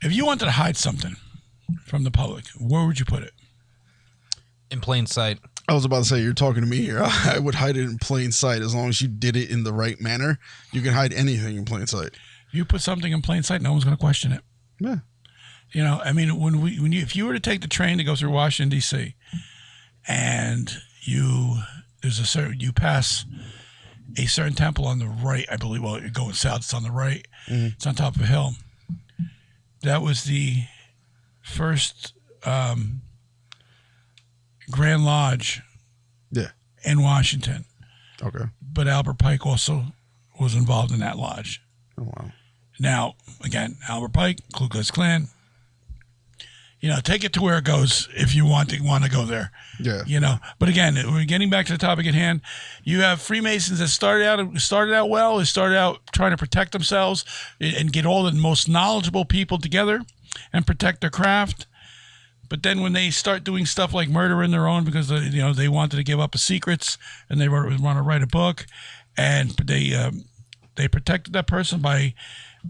if you wanted to hide something from the public, where would you put it? In plain sight. I was about to say, you're talking to me here. I would hide it in plain sight. As long as you did it in the right manner, you can hide anything in plain sight. You put something in plain sight, no one's going to question it. Yeah. If you were to take the train to go through Washington D.C. and you pass a certain temple on the right, I believe. Well, you're going south, it's on the right. Mm-hmm. It's on top of a hill. That was the first Grand Lodge. Yeah. In Washington. Okay. But Albert Pike also was involved in that lodge. Oh wow. Now, again, Albert Pike, Ku Klux Klan. Take it to where it goes if you want to go there. Yeah. But again, we're getting back to the topic at hand. You have Freemasons that started out well. They started out trying to protect themselves and get all the most knowledgeable people together and protect their craft. But then when they start doing stuff like murder in their own because they wanted to give up the secrets and they want to write a book, and they protected that person by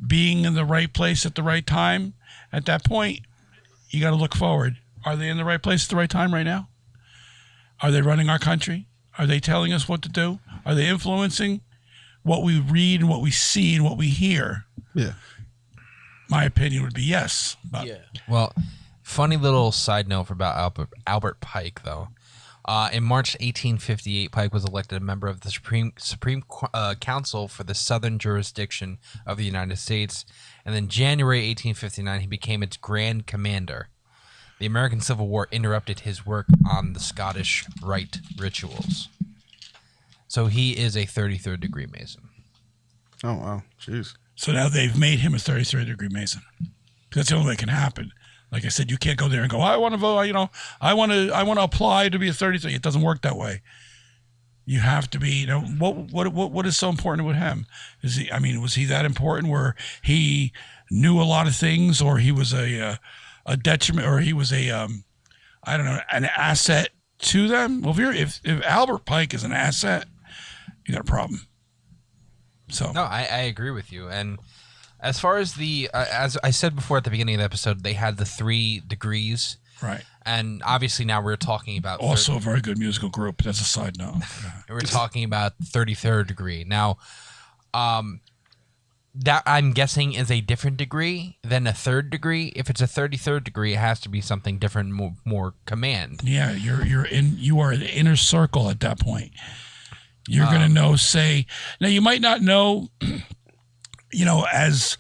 being in the right place at the right time. At that point, you got to look forward. Are they in the right place at the right time right now? Are they running our country? Are they telling us what to do? Are they influencing what we read and what we see and what we hear? Yeah. My opinion would be yes. But Yeah. Well, funny little side note about Albert Pike, though. In March 1858, Pike was elected a member of the Supreme Council for the Southern Jurisdiction of the United States, and then January 1859, he became its Grand Commander. The American Civil War interrupted his work on the Scottish Rite rituals. So he is a 33rd degree Mason. Oh wow. Jeez. So now they've made him a 33rd degree Mason. That's the only way it can happen. Like I said, you can't go there and go, I want to vote, I want to apply to be a 33. It doesn't work that way. You have to be, what is so important with him? Was he that important where he knew a lot of things, or he was a detriment, or he was an asset to them? Well, if Albert Pike is an asset, you got a problem. So no, I agree with you. And As far as as I said before at the beginning of the episode, they had the 3 degrees. Right. And obviously now we're talking about... Also a very good musical group. That's a side note. We're talking about 33rd degree. Now, that I'm guessing is a different degree than a 3rd degree. If it's a 33rd degree, it has to be something different, more command. Yeah, you are the inner circle at that point. You're going to know, say... Now, you might not know, as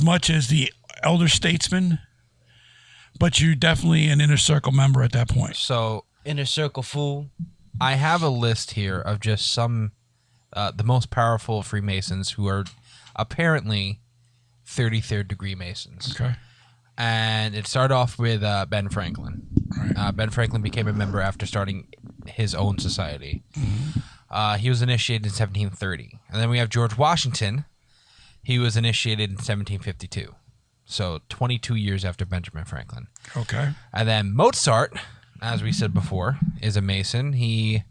much as the elder statesman, but you're definitely an inner circle member at that point. So Inner circle fool. I have a list here of just some, the most powerful Freemasons who are apparently 33rd degree Masons. Okay. And it started off with Ben Franklin. Right. Ben Franklin became a member after starting his own society. Mm-hmm. He was initiated in 1730. And then we have George Washington. He was initiated in 1752. So 22 years after Benjamin Franklin. Okay. And then Mozart, as we said before, is a Mason. He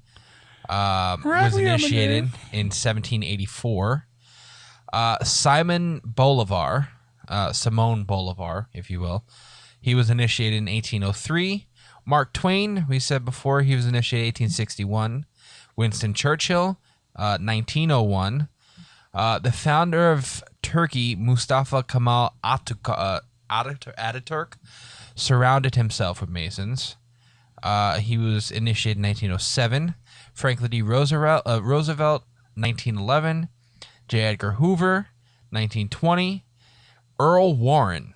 was initiated in 1784. Simon Bolivar, Simone Bolivar, if you will, he was initiated in 1803. Mark Twain, we said before, he was initiated in 1861. Winston Churchill, 1901. The founder of Turkey, Mustafa Kemal Ataturk, surrounded himself with Masons. He was initiated in 1907. Franklin D. Roosevelt, 1911. J. Edgar Hoover, 1920. Earl Warren.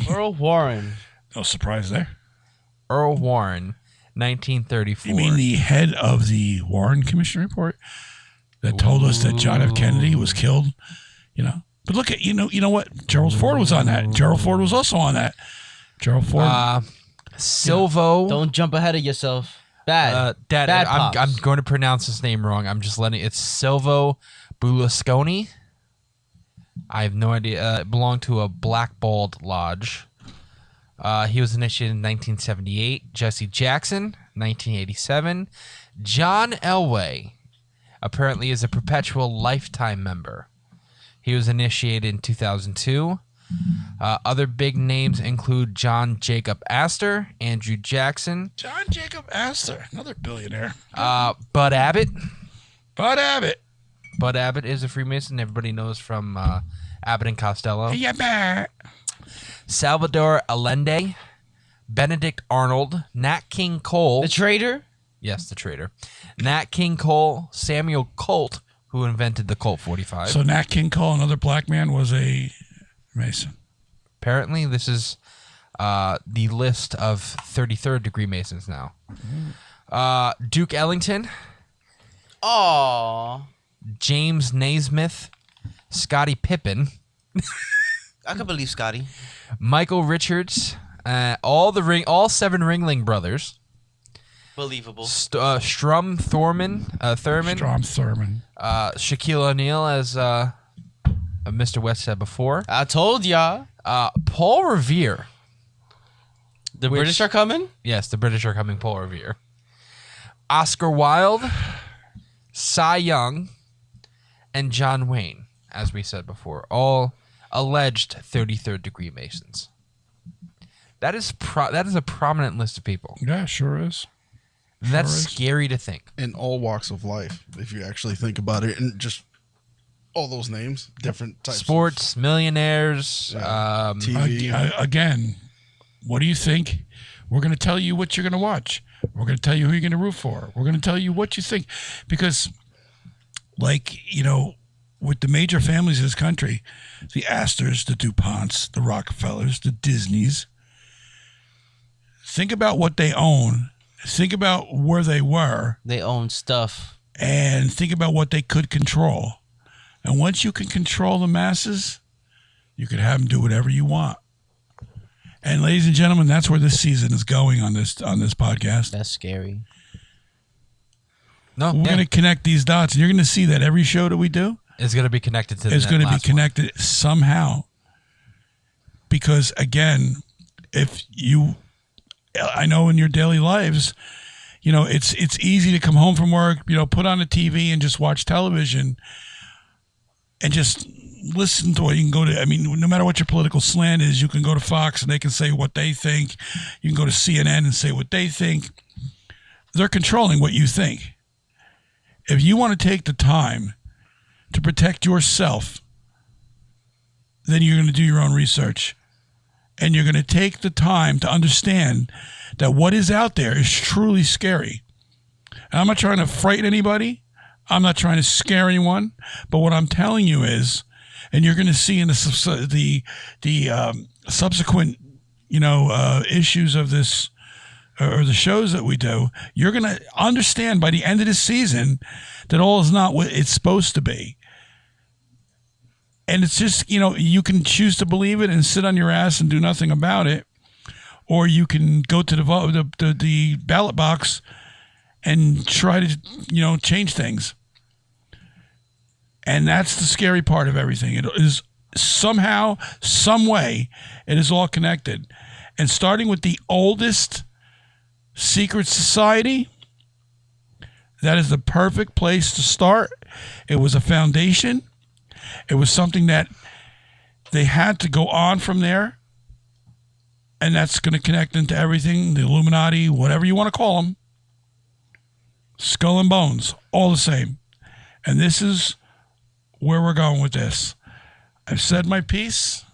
No surprise there. Earl Warren, 1934. You mean the head of the Warren Commission report that told us that John F. Kennedy was killed? But look at you know what? Gerald Ford was on that. Gerald Ford was also on that. Gerald Ford. Silvo. Don't jump ahead of yourself. Bad. Dad, Bad I'm pops. going to pronounce his name wrong. I'm just letting it's Silvo Berlusconi. I have no idea. It belonged to a blackballed lodge. He was initiated in 1978. Jesse Jackson, 1987. John Elway apparently is a perpetual lifetime member. He was initiated in 2002. Other big names include John Jacob Astor, Andrew Jackson. John Jacob Astor, another billionaire. Bud Abbott. Bud Abbott. Bud Abbott is a Freemason. Everybody knows from Abbott and Costello. Yeah, man. Salvador Allende. Benedict Arnold. Nat King Cole. The traitor? Yes, the traitor. Nat King Cole. Samuel Colt, who invented the Colt 45. So Nat King Cole, another black man, was a Mason. Apparently, this is the list of 33rd degree Masons now. Duke Ellington. Aww. James Naismith. Scottie Pippen. I could believe Scotty. Michael Richards. All 7 Ringling brothers. Believable. Strom Thurmond. Strom Thurmond. Shaquille O'Neal, as Mr. West said before. I told y'all. Paul Revere. The British are coming? Yes, the British are coming. Paul Revere. Oscar Wilde. Cy Young. And John Wayne, as we said before. All alleged 33rd degree Masons. That is a prominent list of people. Yeah, sure is. That's is. scary to think. In all walks of life, if you actually think about it, and just all those names, different types. Sports, millionaires, TV. Again, what do you think? We're going to tell you what you're going to watch. We're going to tell you who you're going to root for. We're going to tell you what you think. Because, with the major families of this country, the Astors, the DuPonts, the Rockefellers, the Disneys, think about what they own. Think about where they were. They own stuff. And think about what they could control. And once you can control the masses, you can have them do whatever you want. And ladies and gentlemen, that's where this season is going on this podcast. That's scary. No, We're going to connect these dots, and you're going to see that every show that we do is going to be connected to. Is going to be connected somehow. Because again, I know in your daily lives, it's easy to come home from work, put on the TV and just watch television and just listen to it. You can go to, I mean, no matter what your political slant is, you can go to Fox and they can say what they think. You can go to CNN and say what they think. They're controlling what you think. If you want to take the time to protect yourself, then you're going to do your own research. And you're going to take the time to understand that what is out there is truly scary. And I'm not trying to frighten anybody. I'm not trying to scare anyone. But what I'm telling you is, and you're going to see in the subsequent, issues of this, or the shows that we do, you're going to understand by the end of this season that all is not what it's supposed to be. And it's just, you can choose to believe it and sit on your ass and do nothing about it. Or you can go to the ballot box and try to, change things. And that's the scary part of everything. It is somehow, some way, it is all connected. And starting with the oldest secret society, that is the perfect place to start. It was a foundation. It was something that they had to go on from there. And that's going to connect into everything, the Illuminati, whatever you want to call them. Skull and bones, all the same. And this is where we're going with this. I've said my piece.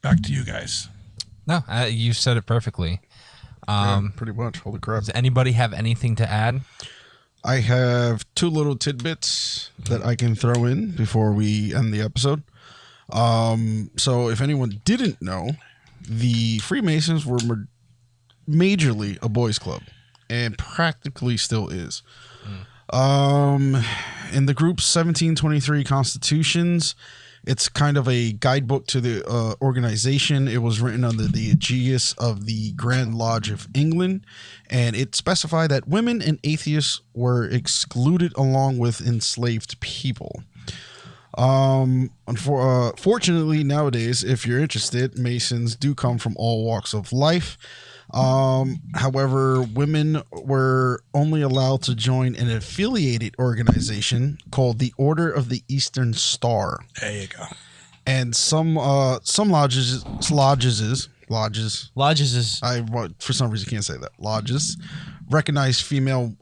Back to you guys. No, you said it perfectly. Yeah, pretty much. Holy crap. Does anybody have anything to add? I have two little tidbits that I can throw in before we end the episode. So if anyone didn't know, the Freemasons were majorly a boys' club and practically still is. In the group's 1723 constitutions, it's kind of a guidebook to the organization. It was written under the aegis of the Grand Lodge of England, and it specified that women and atheists were excluded along with enslaved people. Fortunately, nowadays, if you're interested, Masons do come from all walks of life. However, women were only allowed to join an affiliated organization called the Order of the Eastern Star. There you go. And some lodges, for some reason can't say that, lodges recognize female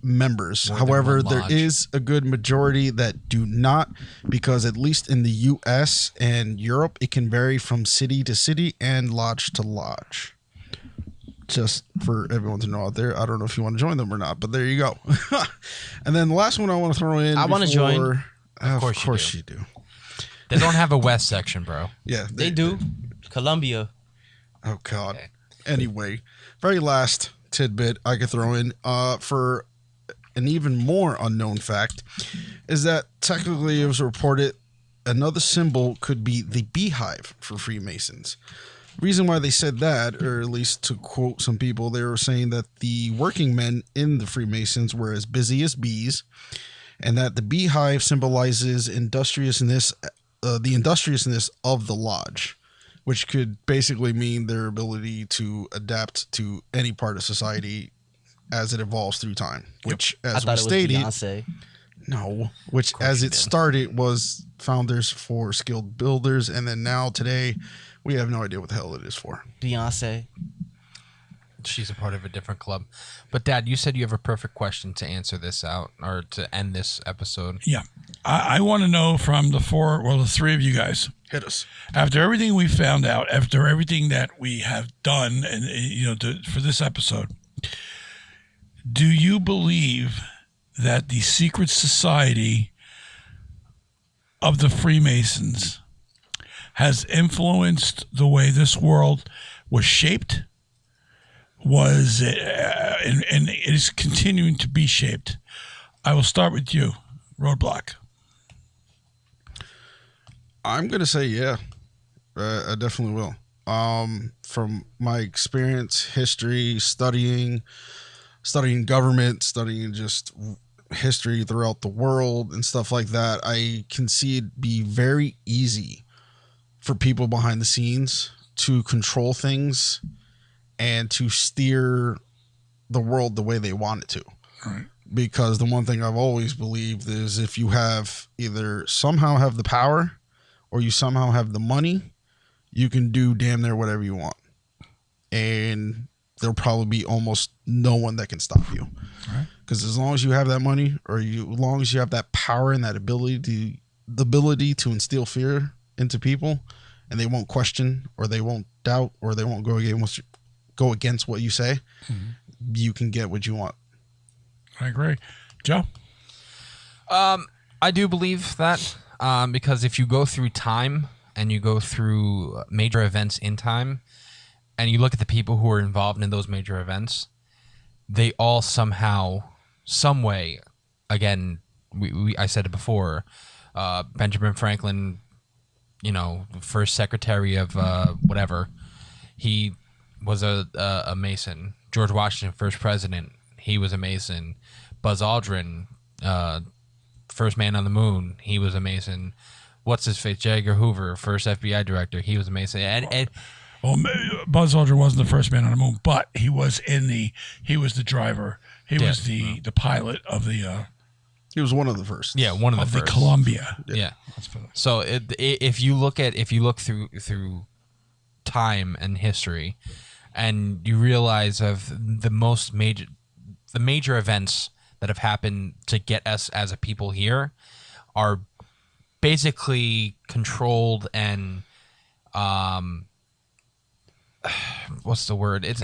members. More than However, one there lodge. is a good majority that do not, because at least in the US and Europe, it can vary from city to city and lodge to lodge. Just for everyone to know out there, I don't know if you want to join them or not, but there you go. And then the last one I want to throw in. I want to join. Of course course you you do. They don't have a West section, bro. Yeah, They do. Colombia. Oh God. Okay. Anyway, very last tidbit I could throw in for an even more unknown fact is that technically it was reported another symbol could be the beehive for Freemasons. Reason why they said that, or at least to quote some people, they were saying that the working men in the Freemasons were as busy as bees, and that the beehive symbolizes industriousness, the industriousness of the lodge, which could basically mean their ability to adapt to any part of society as it evolves through time. Which, I as thought we it was stated, Beyonce. no, which as it started was founders for skilled builders, and then now today we have no idea what the hell it is for. Beyonce. She's a part of a different club. But Dad, you said you have a perfect question to answer this out, or to end this episode. Yeah. I want to know from the three of you guys. Hit us. After everything we found out, after everything that we have done, and for this episode, do you believe that the secret society of the Freemasons has influenced the way this world was shaped? Was it, and it is continuing to be shaped? I will start with you, Roadblock. I'm gonna say yeah. I definitely will. From my experience, history, studying government, studying just history throughout the world and stuff like that, I can see it be very easy for people behind the scenes to control things and to steer the world the way they want it to. Right. because the one thing I've always believed is if you have either somehow have the power or you somehow have the money, you can do damn near whatever you want. And there'll probably be almost no one that can stop you. Because as long as you have that money, or as long as you have that power and that ability, the ability to instill fear into people, and they won't question, or they won't doubt, or they won't go against what you say, you can get what you want. I agree. Joe? I do believe that because if you go through time and you go through major events in time and you look at the people who are involved in those major events, they all somehow, some way, again, I said it before, Benjamin Franklin, first secretary of whatever, he was a Mason. George Washington, first president, he was a Mason. Buzz Aldrin, first man on the moon, he was a Mason. What's his face? J. Edgar Hoover, first FBI director, he was a Mason. And well, Buzz Aldrin wasn't the first man on the moon, but he was the driver. He was the pilot of the. He was one of the first. Yeah, one of the first. The Columbia. Yeah. So if you look through time and history, and you realize of the major events that have happened to get us as a people here are basically controlled and what's the word? It's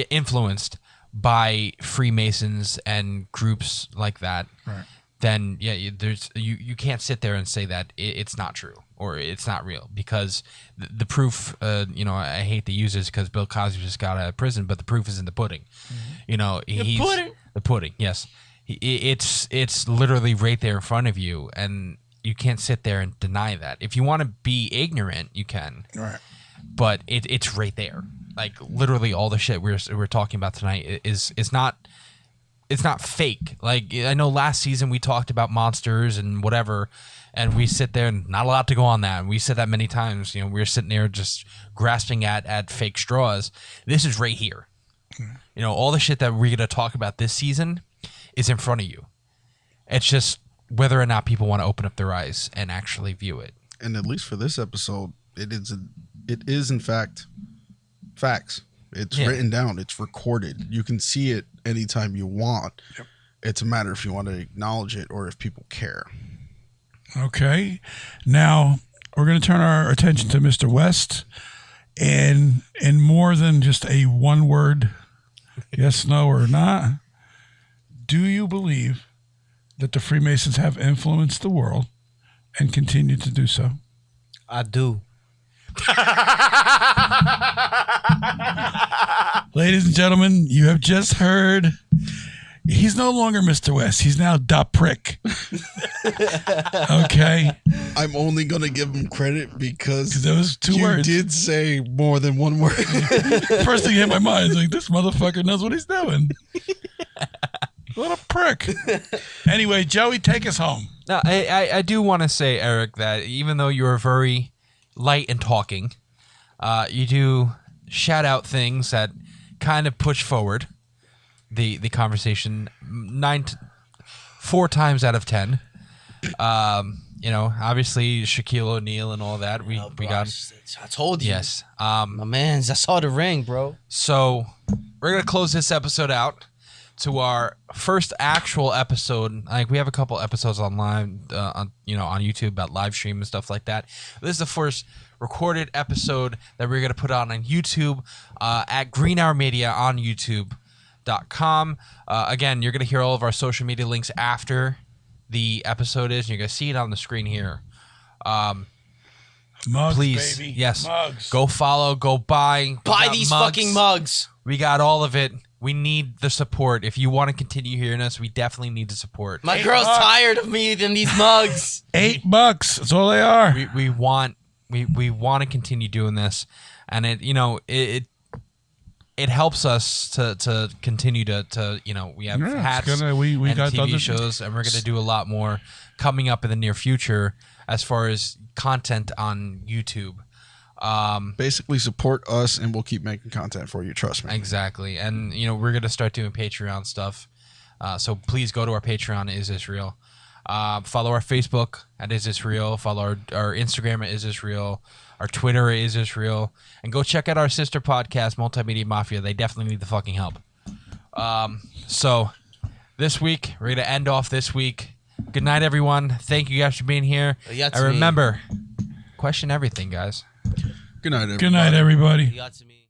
influenced by Freemasons and groups like that. Right. Then you can't sit there and say that it's not true or it's not real, because the proof, I hate to use this because Bill Cosby just got out of prison, but the proof is in the pudding. The pudding, yes. It's literally right there in front of you, and you can't sit there and deny that. If you want to be ignorant, you can. Right. But it's right there. Like literally all the shit we're talking about tonight is not fake. Like I know last season we talked about monsters and whatever, and we sit there and not allowed to go on that. And we said that many times. We were sitting there just grasping at fake straws. This is right here. All the shit that we're gonna talk about this season is in front of you. It's just whether or not people want to open up their eyes and actually view it. And at least for this episode, it is in fact facts. It's written down. It's recorded. You can see it anytime you want. Yep. It's a matter if you want to acknowledge it or if people care. Okay. Now we're going to turn our attention to Mr. West, and in more than just a one word, yes, no, or not. Do you believe that the Freemasons have influenced the world and continue to do so? I do. Ladies and gentlemen, you have just heard. He's no longer Mr. West. He's now Da Prick. Okay. I'm only going to give him credit because those two words. You did say more than one word. First thing in my mind is like, this motherfucker knows what he's doing. What a prick. Anyway, Joey, take us home. Now, I do want to say, Eric, that even though you're very light in talking, you do shout out things that kind of push forward the conversation 4 times out of 10. Obviously Shaquille O'Neal and all that. We got. I told you. Yes. My man's. I saw the ring, bro. So we're gonna close this episode out to our first actual episode. Like we have a couple episodes online, on YouTube about live stream and stuff like that. This is the first recorded episode that we're gonna put on YouTube at Green Hour Media on YouTube.com. Again, you're gonna hear all of our social media links after the episode is. And you're gonna see it on the screen here. Mugs, please, baby. yes, Mugs. Go follow, go buy these fucking mugs. We got all of it. We need the support. If you want to continue hearing us, we definitely need the support. My girl's tired of me in these mugs. $8. That's all they are. We want to continue doing this, and it helps us to continue to we have hats we and got TV other shows, and we're gonna do a lot more coming up in the near future as far as content on YouTube. Basically support us and we'll keep making content for you, trust me. Exactly. And we're gonna start doing Patreon stuff So please go to our Patreon, Is This Real? Follow our Facebook at Is This Real? Follow our Instagram at Is This Real? Our Twitter at Is This Real? And go check out our sister podcast, Multimedia Mafia. They definitely need the fucking help. So this week, we're going to end off this week. Good night, everyone. Thank you guys for being here. And remember, question everything, guys. Good night, everybody. Good night, everybody. Yatsumi.